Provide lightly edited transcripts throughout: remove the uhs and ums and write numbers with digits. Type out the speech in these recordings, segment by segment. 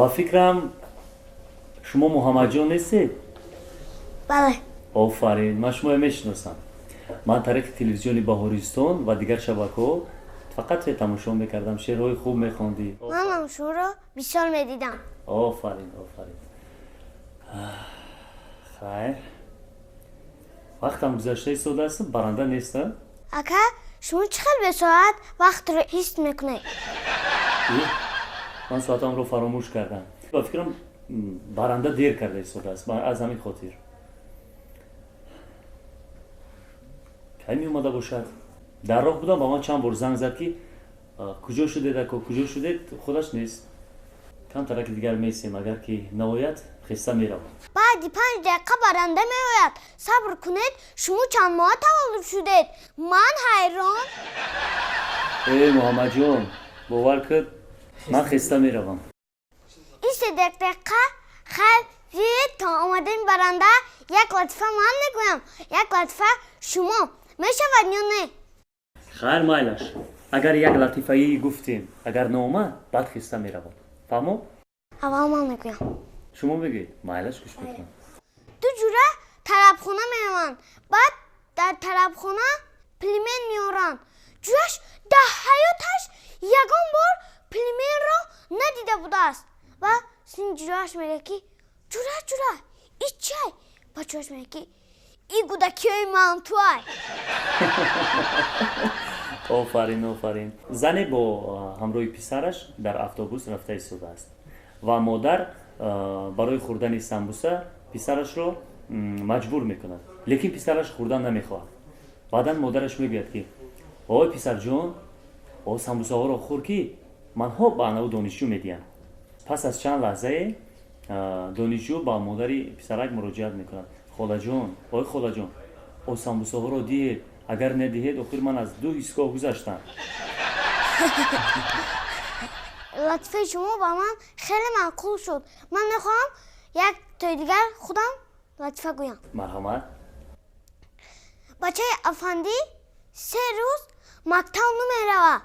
با فکرم شما محمد جان نیستید؟ بله. آفرین، من شما میشناسم. من طریق تلویزیونی بهارستان و دیگر شبکه‌ها فقط تماشا میکردم، شعرهای خوب میخوندی. من شما رو بسیار میدیدم. آفرین. خیر، وقتم گذشته ایستاده است، برنده نیستم. اکا شما چقدر به ساعت وقت رو حس میکنید؟ من ساعتم رو فراموش کردم. با فکرم برنده دیر کرده ایستاده است، از همین خاطر. کی می اومده باشد؟ در راه بودم، با من چند بار زنگ زد که کجا شدید کجا شدید، خودش نیست. کم ترک دیگر میسیم، اگر که نهایت خسته میروم. بعدی 5 دقیقه برنده میآید. صبر کنید. شما چند ماه تولد شدید؟ من حیران. ای محمد جان، باور کن من خسته میروم. این 3 دقیقه خیلی تا آمدن برنده یک لطفه من میگویم، یک لطفه شما میشود یا نه؟ خیر مایلش، اگر یک لطیفه گفتیم اگر نامه بعد خسته میروم. فهمو؟ اول من میگویم. شما بگید مایلش گوش بکن. 2 جوره طلبخانه میروند. بعد در طلبخانه پلیمن میارن. جوش در حیاتش یگان بار پلیمن را ندیده بوده است. و سین جوش میگه که جوره ای چه؟ بچه‌اش میگه که ای گودکی من توی. آفرین. زنی با همراه پسرش در اتوبوس رفته ایستاده است و مادر برای خوردن سمبوسه پسرش رو مجبور میکند، لیکن پسرش خوردن نمیخواهد. بعدا مادرش میگوید که آی پسر جان، سمبوسه ها رو خور که منها به انو دانشجو میدیم. پس از چند لحظه دانشجو با مادری پسرک مراجعت میکند. خاله جان، سمبوسه ها رو دید، اگر ندهید آخر من از 2 ایستگاه گذشتم. لطفه شما با من خیلی معقول شد. من میخوام یک تا دیگر خودم لطفه گویم. مرحمت. بچه افندی 3 روز مکتب نمیروه.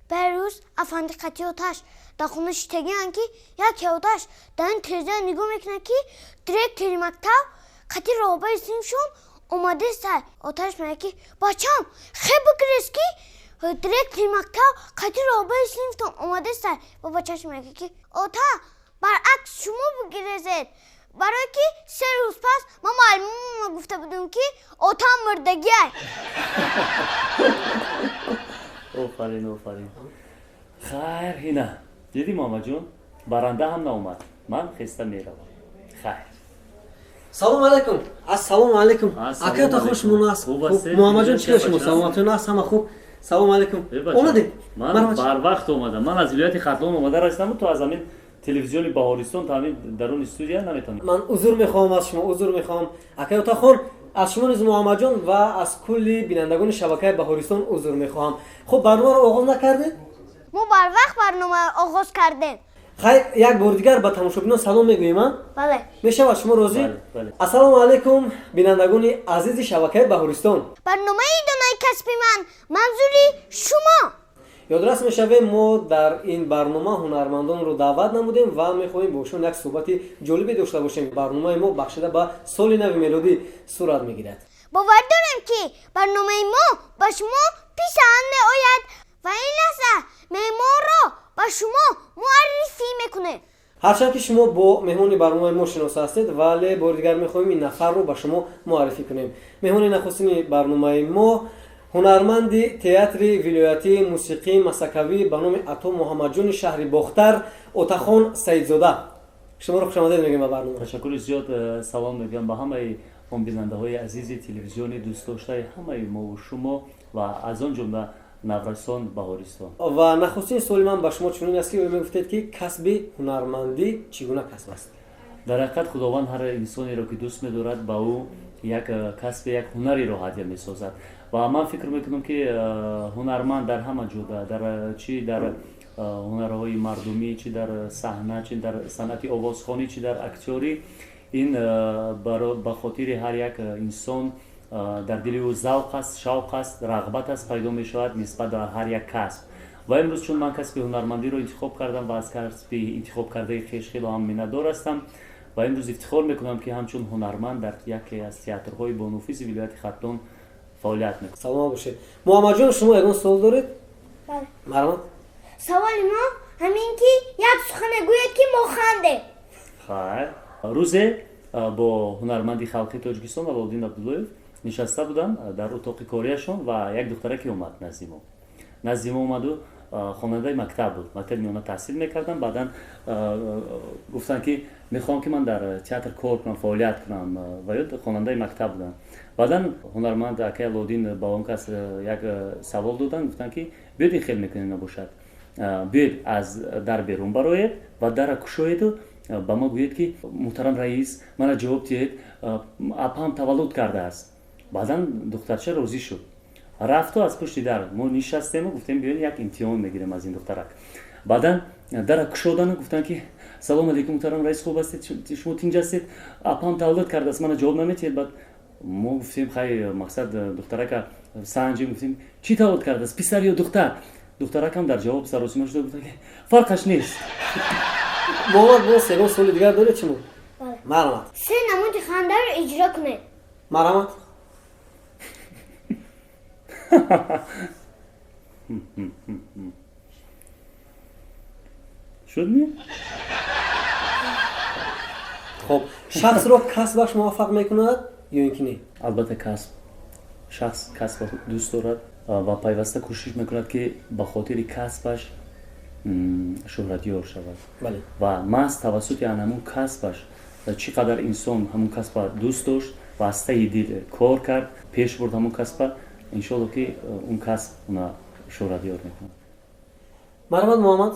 به روز افندی قطعی آتش در خونه شتگیان که یکی آتش در این تلویزیون نگاه میکنه که دیرکتری مکتب قطعی رابطه سیمشون اومده سر. آتش میگه که بچم خیلی بگریز که دیرکتری مکتب قطعی رابطه سیمشون اومده سر. و بچهش میگه که آتا برعکس شما بگریزید، برای که 3 روز پس ما معلمون گفته بودیم که آتا مردگی هست. آفرین. خیر هینه دیدی محمد جون، برنده هم ناومد، من خسته میروم. خیر. سلام علیکم. السلام علیکم. اکا تا خوش مناس. محمد جان چیکار شما؟ سلامتون است؟ همه خوب؟ سلام علیکم. اومدید؟ من بر وقت اومدم. من از ولایت خرطوم اومده رسیدم، تو از همین تلویزیونی بهارستان تا همین درون استودیو نمیتونم. من عذر میخوام از شما، عذر میخوام. اکا تا خون از شما نیز محمد جان و از کلی بینندگان شبکه بهارستان عذر میخوام. خب برنامه رو آغاز نکردید؟ ما بر وقت برنامه آغاز کردیم. خیر، یک بار دیگر با تماشابینان سلام میگویم. بله. میشه از شما راضی؟ بله. السلام علیکم بینندگان عزیز شبکه بهارستان. برنامه دانای کسبی من منظوری شما. یادرس میشوه ما در این برنامه هنرمندان رو دعوت نمودیم و میخواهیم باشون یک صحبت جالبی داشته باشیم. برنامه ما بخشیده به سال نو میلادی صورت میگیرد. باور دارم که برنامه ما با شما پیشنهاد میآید و این لحظه معمار را با شما معرفی میکنه. هرچند که شما با مهمان برنامه ما شناس هستید، ولی بار دیگر میخواهیم این نفر رو با شما معرفی کنیم. مهمان نخستین برنامه ما هنرمند تئاتر ولایتی موسیقی مسکوی به نام عطا محمد جان شهری باختر اوتاخان سیدزاده. شما رو خوش آمدید میگیم به برنامه. تشکر زیاد. سلام میگم به همه بیننده های عزیز تلویزیونی، دوست داشته همه ما و شما و از آن جمله نورسان بهارستان. و نخستین سوال من به شما چنین است که میگفتید که کسب هنرمندی چگونه کسب است؟ در حقیقت خداوند هر انسانی را که دوست می‌دارد با او یک کسب، یک هنری را هدیه می‌سازد و من فکر میکنم که هنرمند در همه جا، در چی در هنرهای مردمی، چی در صحنه، چی در صنعت آوازخوانی، چی در اکتوری، این به خاطر هر یک انسان در دل او ذوق است، شوق است، رغبت است پیدا می شود نسبت به هر یک کسب ва имрӯз чун ман касби ҳунармандиро интихоб кардам ва аз касби интихоб кардаи хеш хело ҳам миннатдор ҳастам ва имрӯз ифтихор мекунам ки ҳамчун ҳунарманд дар яке аз театрҳои бонуфизи вилояти Хаттон фаъолият мекунам. саломат бошед. муҳаммадҷон, шумо ягон суол доред? бале. марҳамат. саволи мо ҳамин ки як сухане гӯед ки мо хандем. хайр, рӯзе бо ҳунарманди халқи Тоҷикистон Алоддин Абдуллоев нишаста будам дар утоқи корияшон ва як духтараке омад назди мо омаду хонандаи мактаб буд. Мактаби миёна таҳсил мекардам. Баъдан гуфтанд ки мехоҳам ки ман дар театр кор кунам, фаъолият кунам ва ё хонандаи мактаб будам. Баъдан ҳунарманд акаи Алоддин ба он кас як савол доданд, гуфтанд ки биёд ин хел мекунед набошад, биёед аз дар берун бароед ва дара кушоеду ба мо гӯед ки муҳтарам раис мана ҷавоб диҳед, апам таваллуд кардааст. Баъдан духтарча розӣ шуд. Рафту аз пушти дар мо нишастему, гуфтем биёед як имтиҳон мегирем аз ин духтарак. Баъдан дара кушодану гуфтанд ки салом алейкум муҳтарам раис, хуб ҳастед, шумо тинҷ ҳастед, апам таваллуд кардааст, мана ҷавоб наметиҳед. Баъд мо гуфтем хай мақсад духтарака санҷем, гуфтем чӣ таваллуд кардааст, писар ё духтар? Духтаракам дар ҷавоб саросима шуда гуфтанд ки фарқаш нест. муҳаммад, боз ягон суоли дигар доред шумо? Бале. марҳамат. се намуди хандаро иҷро кунед. марҳамат. шудми? хоб, шахсро касбаш муваффақ мекунад ё ин ки не? албатта шахс касбро дӯст дорад ва пайваста кӯшиш мекунад ки ба хотири касбаш шӯҳратёр шавад. бале. ва маҳз тавассути анамун касбаш чӣ қадар инсон ҳамун касба дӯст дошт ва аз таи дил кор кард, пеш бурд ҳамун касба, иншоалло ки он касб уна шӯҳратёр мекунад. марҳамат муҳаммад.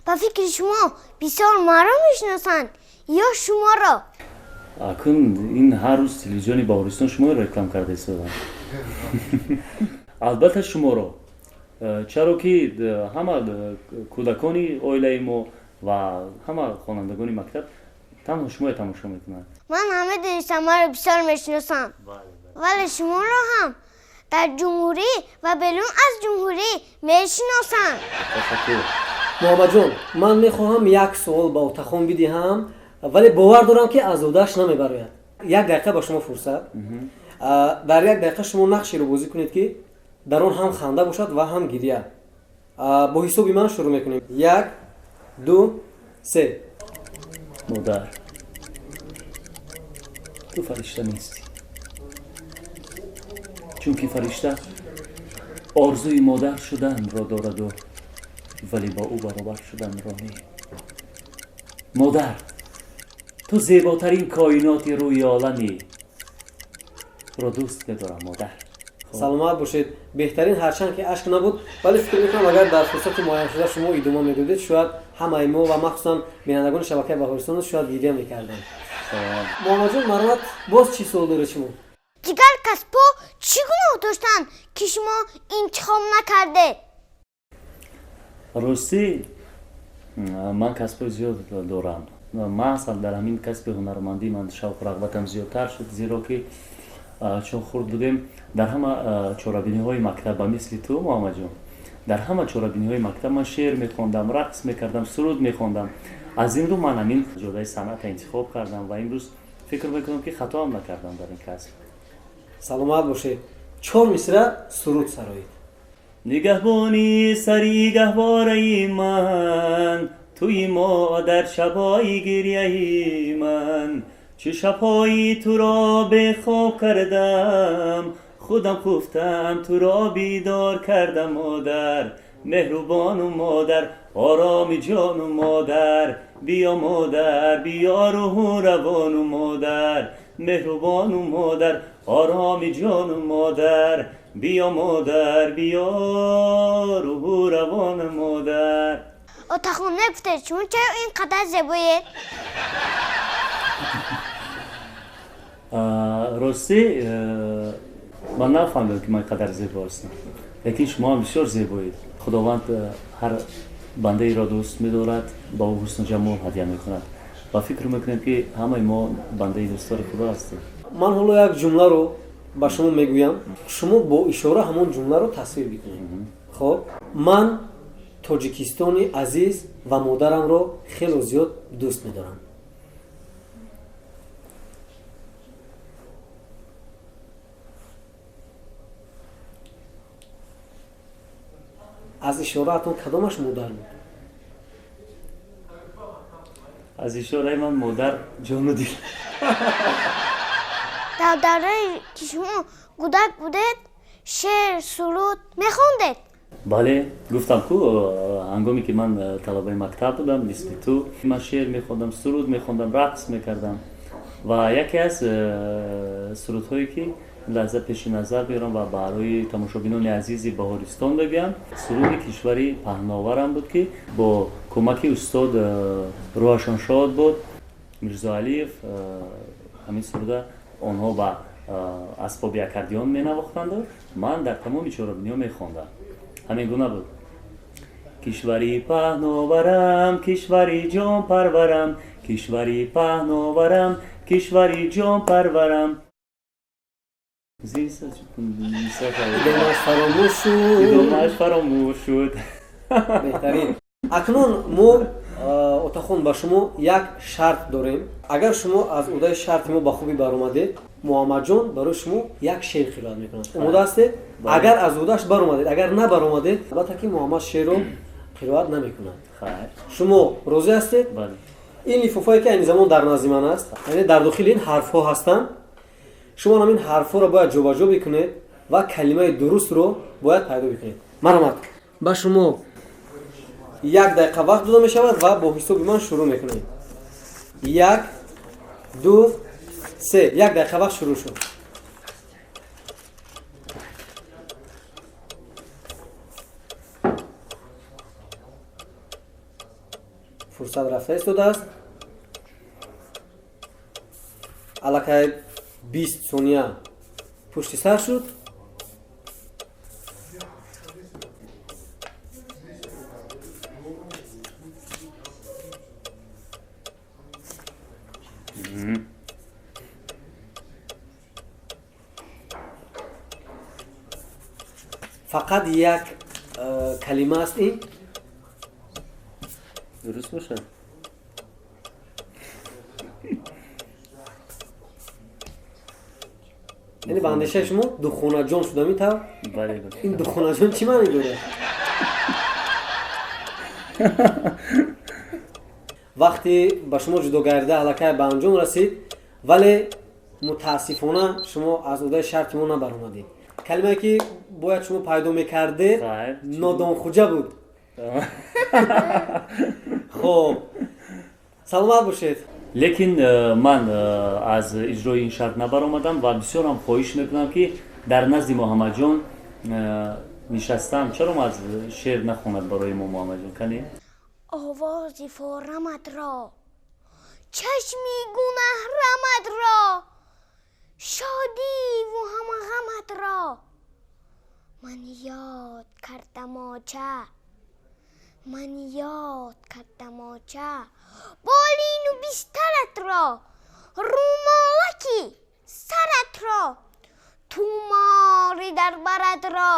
ба фикри шумо бисёр маро мешиносанд ё шуморо? акун ин ҳар рӯз телевизиони Баҳористон шуморо реклам карда истодам. албатта шуморо, чаро ки ҳама кӯдакони оилаи мо ва ҳама хонандагони мактаб танҳо шуморо тамошо мекунанд. ман ҳама донистам маро бисёр мешиносанд, вале шуморо ҳам дар ҷумҳурӣ ва берун аз ҷумҳурӣ мешиносанд. ташаккур. муҳаммадҷон, ман мехоҳам як суол ба отахон бидиҳам, вале бовар дорам ки азодаш намебарояд. як дақиқа ба шумо фурсат. дар як дақиқа шумо нақшеро бозӣ кунед ки дар он ҳам ханда бошад ва ҳам гирья. бо ҳисоби ман шурӯъ мекунем. 1 2 3. модар, ту фаришта нести, чунки фаришта орзуи модар шуданро дораду вале ба ӯ баробар шуданро не. модар, ту зеботарин коиноти рӯи олами ро дӯст медорам модар. саломат бошед. беҳтарин ҳарчанд ки ашк набуд, вале фикр мекунам агар дар фурсати муайяншуда шумо идома медодед, шояд ҳамаи мо ва махсусан бинандагони шабакаи Баҳористон шояд гирья мекарданд. муҳаммадҷон, марҳамат, боз чӣ суол доред шумо? дигар касбҳо чӣ гуноҳ доштанд ки шумо интихоб накардед? ростӣ ман касбҳои зиёд дорам. маъсал дар ҳамин касби ҳунармандӣ ман шавқу рағбатам зиёдтар шуд, зеро ки чун хурд будем дар ҳама чорабиниҳои мактаб ба мисли ту муҳаммадҷон, дар ҳама чорабиниҳои мактаб ман шеър мехондам, рақс мекардам, суруд мехондам. аз ин рӯ ман ҳамин ҷодаи санъата интихоб кардам ва имрӯз фикр мекунам ки хатоам накардам дар ин касб. саломат бошед. 4 мисра суруд сароед. нигоҳбони сари гаҳвораи ман, туи модар шабҳои гирьяи ман, чӣ шабҳои туро бехоб кардам, худам хуфтам туро бидор кардам модар, меҳрубону модар, ороми ҷону модар, биё модар, биё рӯҳу равону модар, меҳрубону модар, ороми ҷону модар, биё модар, биё рӯҳу равону модар. отахон нагуфтед шумо чаро ин қадар зебоед? ростӣ ман нафаҳмидам ки ман қадар зебо ҳастам, лекин шумоам бисёр зебоед. худованд ҳар бандаеро дӯст медорад, ба ӯ ҳусну ҷамол ҳадия мекунад ва фикр мекунем ки ҳамаи мо бандаи дӯстдори худо ҳастем. ман ҳоло як ҷумларо ба шумо мегӯям, шумо бо ишора ҳамон ҷумларо тасвир бикунед. خب من тоҷикистони азиз ва модарамро хело зиёд дӯст медорам. аз ишораатон кадомаш модар буд? аз ишораи ман модар ҷону дил. дар давраи ки шумо кӯдак будед шеър суруд мехондед? бале гуфтам ку ҳангоме ки ман талабаи мактаб будам нисби ту ман шеър мехондам, суруд мехондам, рақс мекардам ва яке аз сурудҳое ки лаҳза пеши назар биёрам ва барои тамошобинони азизи Баҳористон бигӯям, суруди кишвари Паҳноварам буд ки бо кӯмаки устод Рӯҳашоншод буд Мирзоалиев, ҳамин суруда онҳо ба асбоби аккордеон менавохтанду ман дар тамоми чорабиниҳо мехондам. ҳамин гуна буд. кишвари Паҳноварам, кишвари ҷонпарварам, кишвари Паҳноварам, кишвари ҷонпарварам. идомааш фаромӯш шуд. беҳтарин. акнун мо отахон ба шумо як шарт дорем. агар шумо аз удаи шарти мо ба хубӣ баромадед, Муҳаммадҷон барои шумо як шеър қироат мекунад. омода ҳастед? агар аз удаш баромадед, агар набаромадед, албатта ки Муҳаммад шеърро қироат намекунад. шумо розӣ ҳастед? ин лифофае ки айни замон дар назди ман аст, яъне дар дохили ин ҳарфҳо ҳастанд. шумо ҳамин ҳарфҳоро бояд ҷобаҷо бикунед ва калимаи дурустро бояд пайдо бикунед. марҳамат. ба шумо 1 дақиқа вақт дода мешавад ва бо ҳисоби ман шурӯъ мекунед. 1 2 3. 1 дақиқа вақт шурӯъ шуд. фурсат рафта истодааст. аллакай 20 сония пушти сар шуд. фақат як калима аст ин. дуруст бошад. яъне ба андешаи шумо духонаҷон шуда метав? бале. ин духонаҷон чӣ маъне дорад? вақте ба шумо ҷудо гарда аллакай ба анҷом расид, вале мутаассифона шумо аз удаи шарти мо набаромадед. калимае ки бояд шумо пайдо мекардед нодонхуҷа буд. хоб саломат бошед. лекин ман аз иҷрои ин шарт набаромадам ва бисёрам хоҳиш мекунам ки дар назди Муҳаммадҷон нишастам. чаро аз шеър нахонад барои мо Муҳаммадҷон кани? овози фораматро, чашми гунаҳраматро, шодиву ҳамғаматро ман ёд кардамоча, ман ёд кардамоча, болину бистаратро, румолаки саратро, тумори дар баратро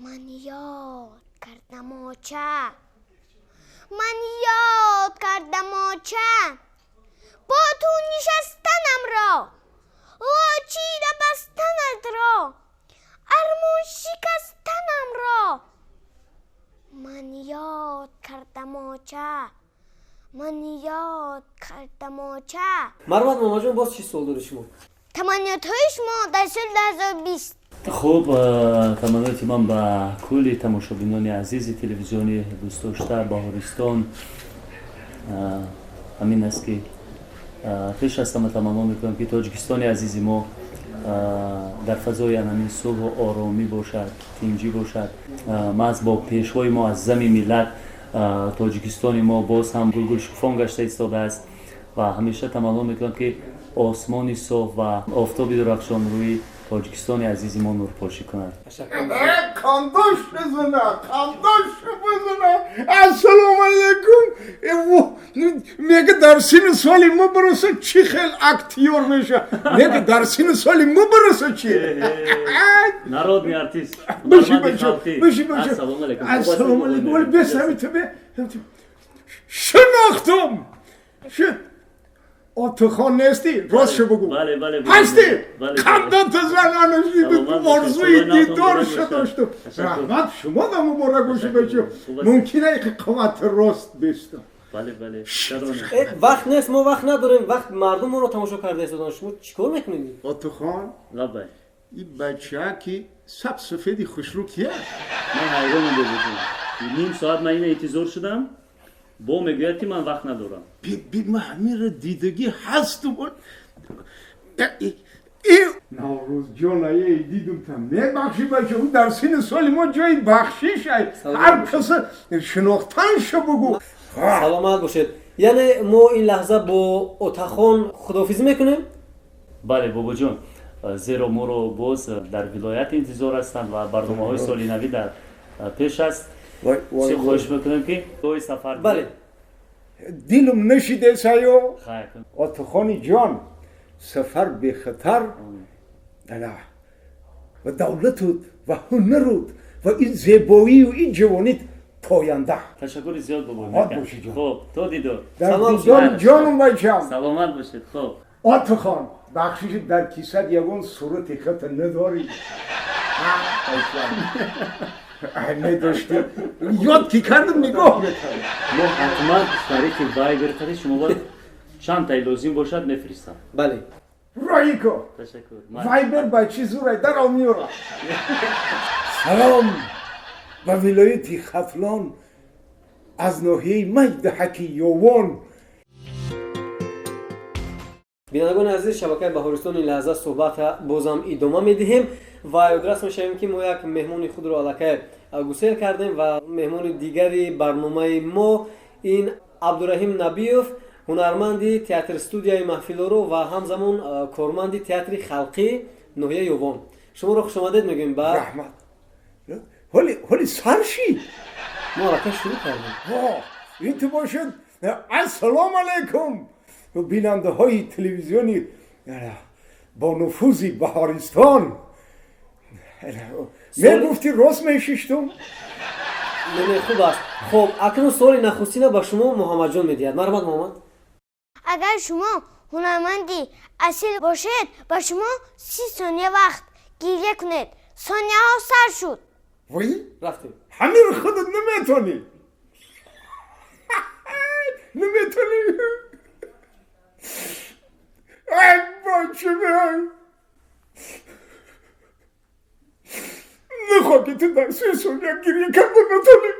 ман ёд кардамоча, ман ёд кардамоча, бо ту нишастанамро, лочида бастанатро, армон шикастанамро ман ёд кардамоча, ман ёд кардамоча. марват Муҳаммадҷон, боз чӣ суол доред шумо? таманниётҳои шумо дар соли 2020? хуб, таманниёти ман ба кулли тамошобинони азизи телевизиони дӯстдошта Баҳористон ҳамин аст ки пеш аз ҳама таманно мекунам ки тоҷикистони азизи мо дар фазои ананин сулҳу оромӣ бошад, тинҷӣ бошад. маҳз бо пешвои мо аз зами миллат тоҷикистони мо боз ҳам гулгулшукуфон гашта истодааст ва ҳамеша таманно мекунам ки осмони соф ва офтоби дурахшон рӯи тоҷикистони азизи мо нурпошӣ кунад. خانداش بزنه السلام علیکم میگه در سین سالی ما برسه چی خیلی اکتیور میشه میگه در سین سالی ما برسه چی Народный артист. بشی Нормальный بچه халқи. بشی بچه Assalomu alaykum. السلام علیکم ولی بسرمی تو به شناختم آتخان نیستی راست شو بگو بله بله هستی بله خدات زنانش دیدم سلامت ورزوی باشید. دیدار خدا داشتم تشکر. رحمت شما دا مبارک باشه بچه خوب است. ممکنه که قوت راست بستم بله بله شرونه. وقت نیست ما وقت نداریم وقت مردم رو تماشا کرده استادان شما چیکار میکنید آتخان لبای این بچه که سب سفیدی خوشرو کیه من حیران مونده بودم. نیم ساعت من این انتظار شدم. با میگوید که من وقت ندارم. بی من همین را دیدگی هست و بود نوروز جان ای دیدم تا میبخشی بچه اون در سین سال ما جای بخشیش هر کس شناختنش بگو سلامت باشید یعنی ما این لحظه با اتخان خداحافظی میکنیم بله بابا جان زیرا ما رو باز در ولایت انتظار هستند و برنامه های سالی نوی در پیش است. چه خواهش میکنم که توی سفر بله دیلم نشیده سایو خیر آتخانی جان سفر به خطر نه و دولتت و هنرت و این زیبایی و این جوانیت پاینده تشکر زیاد بابا آد میکنم. باشی جان. خب تو دیدو در سلام دیدار جانم بچم سلامت باشید. خب آتخان بخشیش در کیسد یگون صورت خط نداری نداشتی یاد کی کردم نگاه ما حتما طریق وایبر خرید شما باید چند تای لازم باشد میفرستم. بله رایکو تشکر. وایبر با چی زوره در آمیورا سلام و ولایت خفلان از ناحیه مجد حکی یوان بینندگان عزیز شبکه بهارستان این لحظه صحبت را بازم ادامه میدهیم و یادرس میشویم که ما یک مهمون خود را الکه گسیل کردیم و مهمون دیگری برنامه ما این عبدالرحیم نبیوف هنرمندی تئاتر استودیوی محفلورو و همزمان کارمندی تئاتر خلقی ناحیه یوان شما را خوش آمدید میگیم با رحمت حالی سرشی ما الکه شروع کردیم این تو باشد السلام علیکم بیننده های تلویزیونی با نفوذی بهارستان میگفتی راست میشیشتم خوب است خب اکنون سوال نخستین با شما محمد جان میدهد مرحبا محمد اگر شما هنرمندی اصیل باشید با شما 30 ثانیه وقت گریه کنید ثانیه ها سر شد وی رفتیم همین خودت نمیتونی نمیتونی ای بچه من نخواه که تو در 3 ثانیه گریه کن نتونی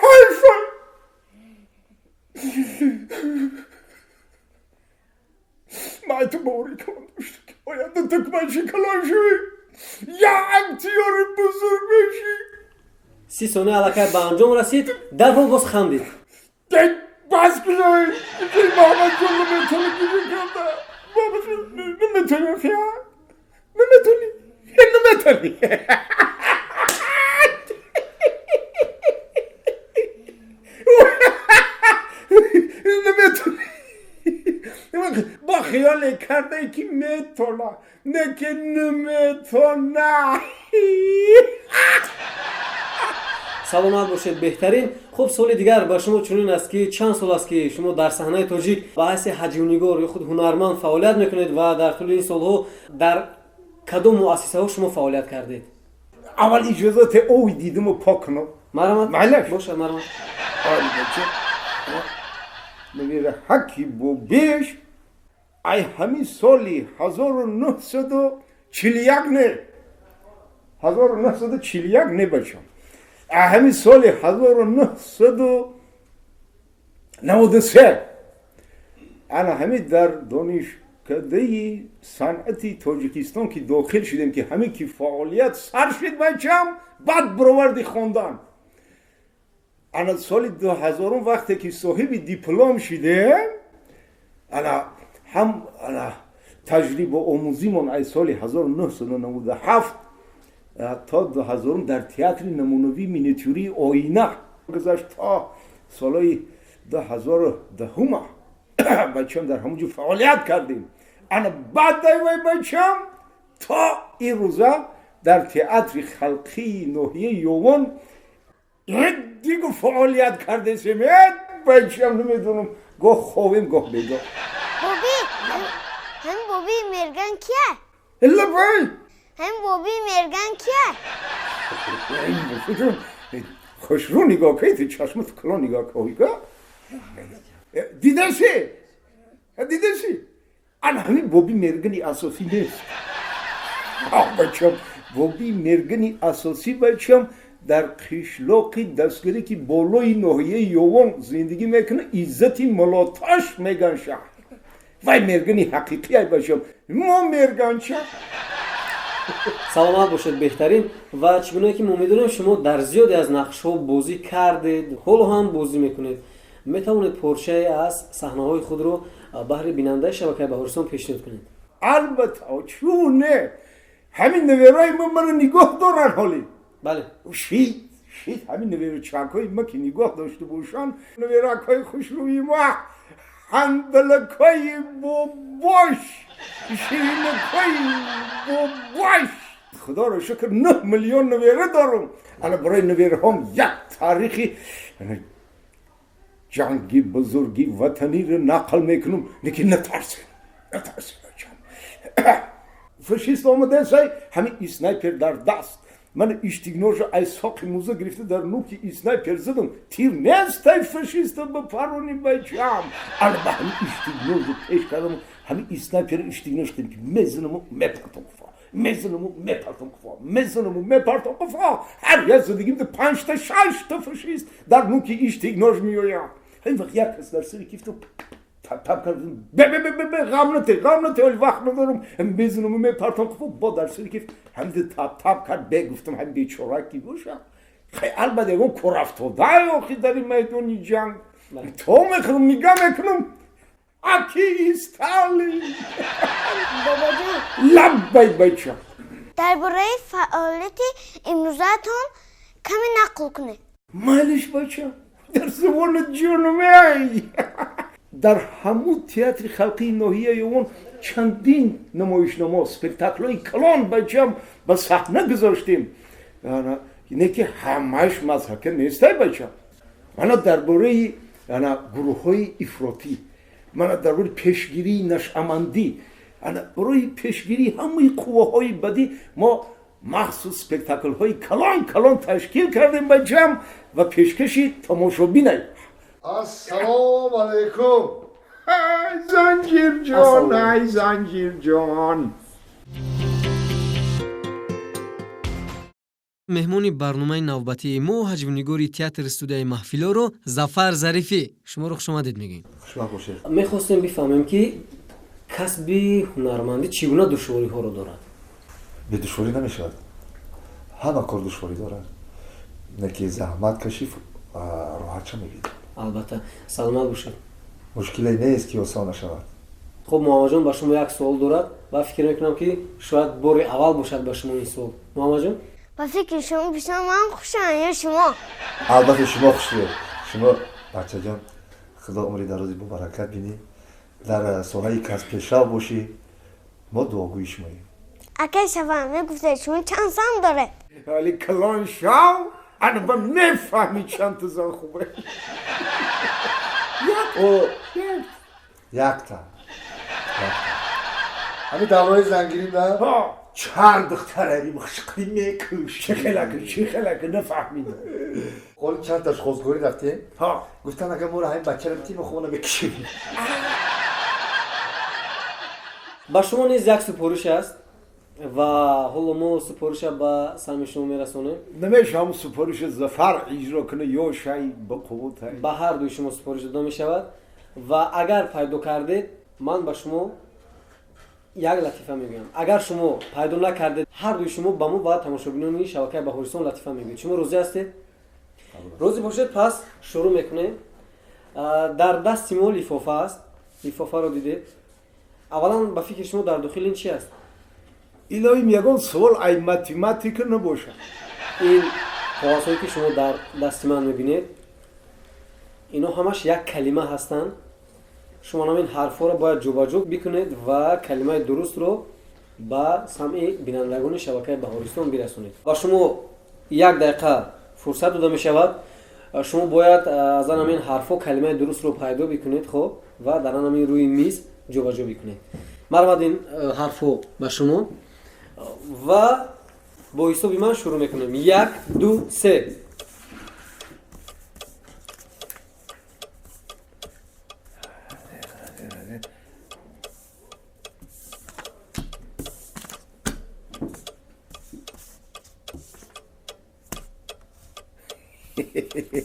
حیفا من تو باوری کنم داشته که باید تکمشی کلان شوی یا امتیار بزرگ بشی 30 ثانیه الکه به انجام رسید در حال باز خندید دیگه بس کنای که محمد جان نمیتونی گیری کرده محمد جان نمیتونی خیال نمیتونی با خیال کرده که میتونه نه که نمیتونه سلامت باشید بهترین خب سوال دیگر با شما چنین است که چند سال است که شما در صحنه تاجیک با حیث هجیونیگار یا خود هنرمند فعالیت میکنید و در طول این سالها در کدام مؤسسه ها شما فعالیت کردید اول اجازت اوی دیدم و پاک کنم مرحمت معلش. باشه مرحمت آلی بچه میگه حکی بو بیش ای همین سالی 1941 نه 1941 نه بچم همین سال 1993 انا همین در دانشکده صنعتی تاجیکستان که داخل شدیم که همین که فعالیت سر شد بچم بعد برآوردی خواندن انا سال 2000 وقتی که صاحب دیپلم شدیم انا تجربه آموزیمون ای سال 1997 تا 2000 در تئاتر نمونوی مینیاتوری آینه گذشت تا سالهای 2010 بچه‌ام در همونجا فعالیت کردیم. انا بعد وای بچه‌م تا این روزا در تئاتر خلقی ناحیه یوان دیگه فعالیت کرده سمت بچه‌م نمیدونم گاه خوابم گاه بیدار. بوبی هم بوبی مرگان کیه؟ الا بای هم بوبی مرگان کیه؟ خوش رو نگاه که تو چشمت کلان نگاه که دیدنشی انا همین بوبی مرگنی اساسی نیست. بچم بوبی مرگنی اساسی بچم در قشلاقی دستگیری که بالای ناحیه یوان زندگی میکنه عزتی ملاتاش میگن شهر وای مرگنی حقیقی ای بچم ما مرگن شهر. سلامت باشید بهترین و چگونه که ما میدونیم شما در زیادی از نقش‌ها بازی کردید حالا هم بازی میکنید میتوانید پارچه از صحنه‌های خود رو بهر بیننده شبکه بهارستان پیشنهاد کنید؟ البته چونه همین نویرای من نگاه دارن حالی بله شید همین نویر چکای ما که نگاه داشته باشن نویرکای خوشروی ما هندلکای باباش شیرینکای باباش خدا رو شکر 9 میلیون نویره دارم. انا برای نویره هم یک تاریخی جنگی بزرگی وطنی رو نقل میکنم لیکن نترسین فاشیست آمده سای همین اسنایپر در دست من اشتیگناژ از ساق موزه گرفته در نوک اسنایپر زدم تیر نیست تای فاشیست بپرونی بچم انا به همین اشتیگناژ پیش کردم همین اسنایپر اشتیگناژ کردم که میزنم و میپرتم قفا هر یک زدگیم ده 5 تا 6 تا فاشیست در نوک اشتیگناژ میایم. این وقت یک کس در سری کیف تو تپ کردم غم نته ولی وقت ندارم بزنم و میپرتم قفا با در سری کیف همین تپ کرد بگفتم همین بیچارکی باشم خیلی البته اون کرافتاده آخی در این میدونی جنگ تو میکنم نگاه میکنم اکی استالین بابا جان لبای بچه درباره فعالیت امروزتون کمی نقل کنه. مالش بچه در زبان جنوبی در همون تئاتر خلقی ناحیه یوان چندین نمایشنامه اسپکتاکل‌های کلان بچم به صحنه گذاشتیم. اینه که همش مضحکه نیست بچه. من درباره گروه‌های افراطی من درباره پیشگیری نشأمندی برای پیشگیری همه قوه‌های بدی ما مخصوص اسپکتاکل‌های کلان تشکیل کردیم به جمع و پیشکشی تماشابینای. السلام علیکم. زنجیر جان مهمونی برنامه نوبتی ما حجم‌نگاری تئاتر استودیوی محفل‌ها رو ظفر ظریفی شما رو خوش آمدید میگیم. خوشبخت باشید. میخواستیم بفهمیم که کسب هنرمندی چگونه دشواری‌ها رو دارد؟ به دشواری نمیشود. همه کار دشواری دارد. نکی زحمت کشی راحت چه میگید؟ البته سلامت باشید. مشکلی نیست که آسان نشود. خب محمد جان با شما یک سوال دارد و فکر میکنم که شاید بار اول باشد با شما این سوال. محمد جان با فکر شما بیشتر من خوشم یا شما؟ البته شما خوشیه. شما بچه جان خدا عمری درازی با برکت بینی. در ساحه کسب پیشرو باشی. ما دعاگوی شماییم. اگه شفا میگفته شما چند سم داره؟ ولی کلان شاو انا با نفهمی چند تا زن خوبه. یک تا. همین دعوای زنگیریم نه؟ چهار دختره مخشقی میکوش چه خلقه نفهمیدم. قول چند تاش خوزگوری رفتیم؟ ها گفتن اگه ما رو همین بچه رو تیم خونه بکشیم. با شما نیز یک سپارش است و حالا ما سپارش با سهم شما میرسونیم. نمیشه همون سپارش ظفر اجرا کنه یا شای با قوت های به هر دوی شما سپارش داده می شود و اگر پیدا کردید من به شما یک لطیفه میگم. اگر شما پیدا نکردید هر دوی شما به ما و تماشاگران شبکه بهارستان لطیفه میگید. شما راضی هستید؟ راضی باشید پس شروع میکنیم. در دست ما لفافه است. لفافه رو دیدید. اولا به فکر شما در داخل این چی است؟ الهیم یگان سوال ای ماتماتیک نباشه. این کاغذهایی که شما در دست من میبینید اینا همش یک کلمه هستند. شما همین حرفا رو باید جوباجوب بکنید و کلمه درست رو با سمع بینندگان شبکه بهارستان برسونید. و شما 1 دقیقه فرصت داده می شود. شما باید از همین حرفا کلمه درست رو پیدا بکنید خب و در همین روی میز جوباجوب بکنید. مرد این حرفو به شما و با حسابی من شروع میکنیم. 1 2 3.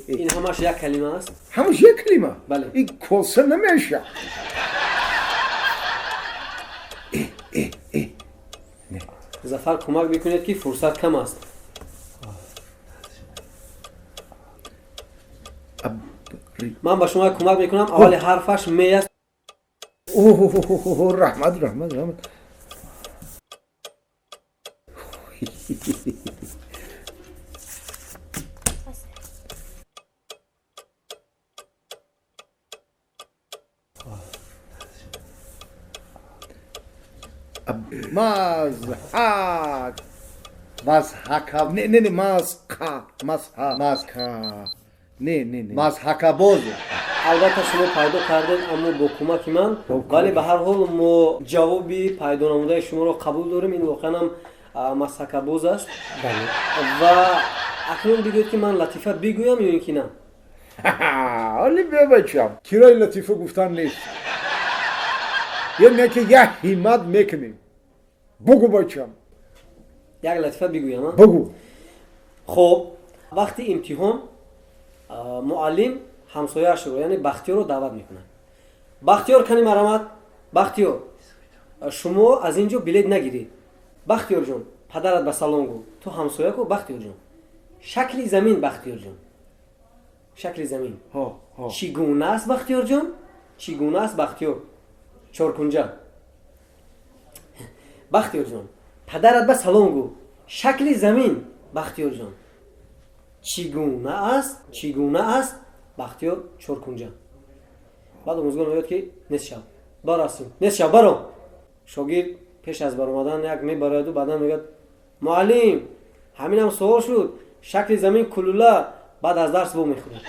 این همش یک کلمه است. همش یک کلمه. بله. این کلسه نمیشه. ظفر کمک بکنید که فرصت کم است. من به شما کمک میکنم. اول حرفش می است. اوه رحمت. مزحک نه مزحک نه مزحک‌باز. البته شما پیدا کردید اما با کمک من، ولی به هر حال ما جوابی پیدا نموده شما رو قبول داریم. این واقعا هم مسحک‌باز است. و اکنون بگویید که من لطیفه بگویم یا اینکه نه. حالی ببچم کرای لطیفه گفتن نیست. یعنی که یه همت میکنیم. بگو بچم. یک لطیفه بگویم. بگو. خب وقتی امتحان معلم همسایه‌اش رو یعنی بختیار رو دعوت میکنه. بختیار کنی مرامت. بختیار شما از اینجا بلیت نگیری. بختیار جون پدرت به سلام گو. تو همسایه کو بختیار جون. شکل زمین بختیار جون. شکل زمین. چگونه است بختیار جون؟ چگونه است بختیار؟ چارکنجه. بختیار جون پدرت به سلام گو. شکل زمین بختیار جون. چگونه است بختیار چارکنجه. بعد آموزگار میگوید که نصف شب براسیم. نصف شب برو. شاگرد پیش از برآمدن یک میبرد و بعدا میگه معلم همین هم سوال شد. شکل زمین کلوله. بعد از درس بو میخوره.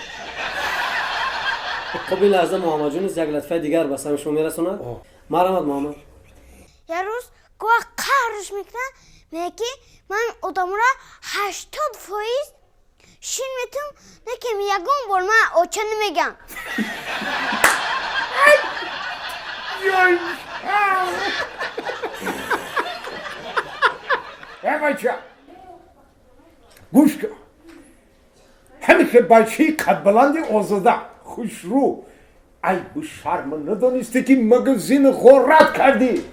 خب این لحظه محمد جون یک لطفه دیگر به سمع شما میرسوند. مرحمت محمد. یه روز گوه قهرش میکنه میگه که من ادامه را 80% شین میتونم نکم یکم بار من اوچه نمیگم. بچه گوش کن. همیشه بچه قد بلند آزاده خوش رو. ای بو شرم ندانسته که مگزین غارت کردی.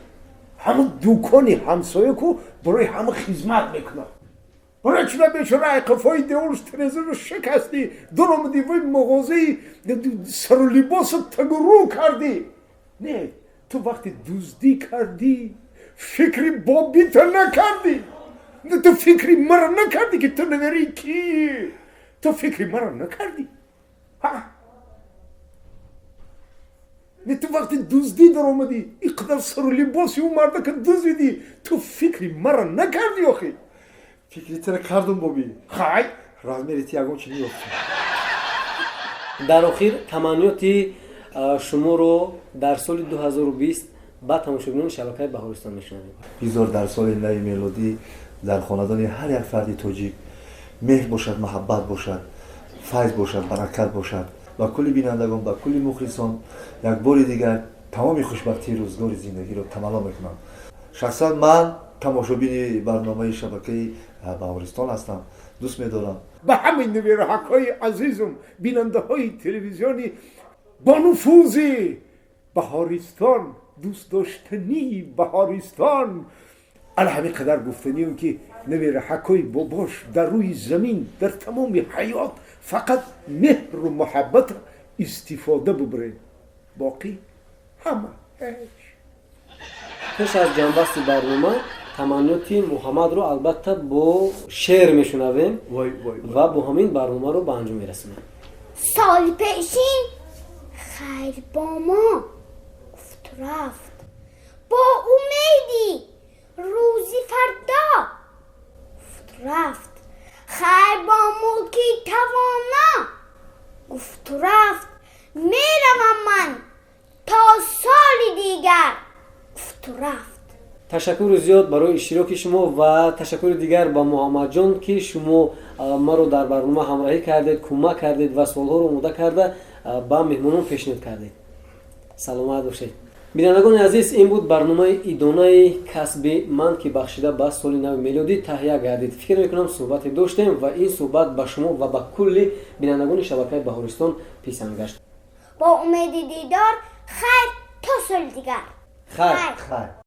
همه دوکانی همسایه کو برای همه خدمت میکنه. برای چرا بیچاره قفای دیولش ترزه رو شکستی. درآمدی وی مغازه سر و لباس تگرو کردی. نه تو وقتی دزدی کردی فکری بابیت نکردی. نه تو فکری مرا نکردی که تو نوری کی. تو فکری مرا نکردی. ها نه تو وقتی دزدی در آمدی اینقدر سر و لباسی اون مرده که دزدیدی تو فکری مرا نکردی آخی. فکری تره کردم بابی. خای رازمیریتی یگون چی نیفتی. در آخر تمنیاتی شما رو در سال 2020 با تماشاگران شبکه بهارستان میشنویم. بیزار در سال نوی میلادی در خاندان هر یک فرد تاجیک مهر باشد، محبت باشد، فیض باشد، برکت باشد و کلی بینندگان و کلی مخلصان یک بار دیگر تمام خوشبختی روزگار زندگی رو تمنا میکنم. شخصا من تماشابین برنامه شبکه بهارستان هستم. دوست می‌دارم. به همین نویره‌های عزیزم بیننده های تلویزیونی با نفوذ بهارستان، دوست داشتنی بهارستان، همین قدر گفتنیم که نویره‌های باباش در روی زمین در تمام حیات فقط مهر و محبت استفاده ببره. باقی همه پیش از جنبست برنامه таманниёти муҳаммадро албатта бо шеър мешунавем ва бо ҳамин барномаро ба анҷом мерасонем. سال پیشین خیر با ما گفت رفت با امیدی روزی فردا گفت رفت خیر با ملکی توانا گفت رفت میروم من تا سال دیگر گفت رفت. ташаккури зиёд барои иштироки шумо ва ташаккури дигар ба муҳаммадҷон ки шумо маро дар барнома ҳамроҳӣ кардед, кӯмак кардед ва суолҳоро омода карда ба меҳмонон пешниҳод кардед. саломат бошед. бинандагони азиз, ин буд барномаи идонаи касби ман ки бахшида ба соли нави мелодӣ таҳия гардид. фикр мекунам суҳбате доштем ва ин суҳбат ба шумо ва ба кулли бинандагони шабакаи баҳористон писанд гашт. با امید دیدار خیر تا سال دیگر. хайр. Хай.